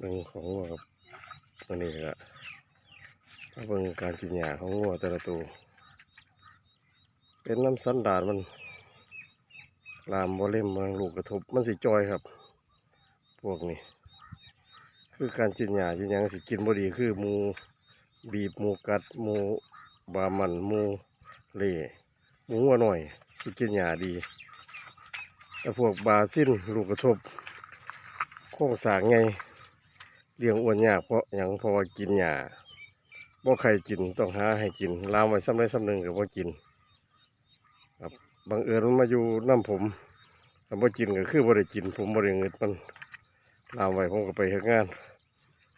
เรื่องของงัวครับวันนี้ก็ถ้าเบิ่งการกินหญ้าของงัวแต่ละตัวเป็นน้ำสันดานมันลามบ่เล่มมันลูกกระทบมันสิจอยครับพวกนี้คือการกินหญ้ากินหยังสิกินบ่ดีคือหมูบีบหมูกัดหมูบามันหมูเล่หมูงัวหน่อยสิกินหญ้าดีแต่พวกบาซิลลูกกระทบโครงสร้างไงเลี้ยงอ้วนยากเพราะหยังเพราะว่ากินหญ้าบ่ใครกินต้องหาให้กินลามไว้ซ้ำใดซ้ำหนึ่งก็บ่กินครับบังเอิญมันมาอยู่น้ำผมถ้าบ่กินก็คือบ่ได้กินผมบ่ได้เงิดมันลามไว้ผมก็ไปเฮ็ดงาน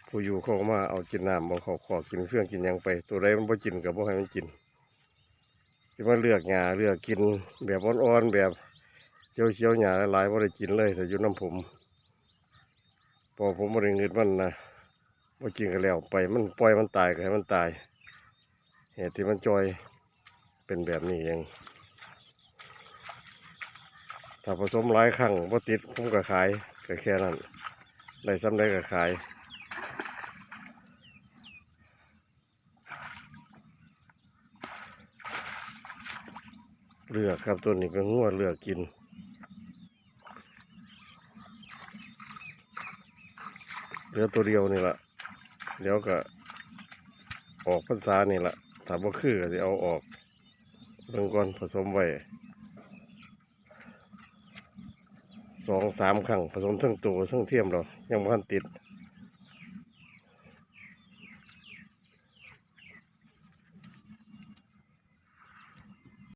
ผู้อยู่เขาก็มาเอากินน้ำบ่เขาขอกินเครื่องกินหยังไปตัวใดมันบ่กินก็บ่ให้มันกินสิมาเลือกหญ้าเลือกกินแบบอ่อนๆแบบเขียวๆหญ้าหลายๆบ่ได้กินเลยถ้าอยู่น้ำผมพอผมบ่ได้เงิดมันนะบ่กินก็แล้วไปมันปล่อยมันตายก็ให้มันตายเหตุที่มันจอยเป็นแบบนี้เองถ้าผสมหลายครั้งบ่ติดผมก็ขายก็แค่นั้นได้ซ้ำได้ก็ขายเลือกครับตัวนี้เป็นงัวเลือกกินเหลือตัวเดียวนี่แหละเดี๋ยวก็ออกพรรษานี่แหละถ้าบ่คือก็จะเอาออกเบิ่งก่อนผสมไว้2-3 ครั้งผสมทั้งตัวทั้งเทียมเรายังบ่ทันติด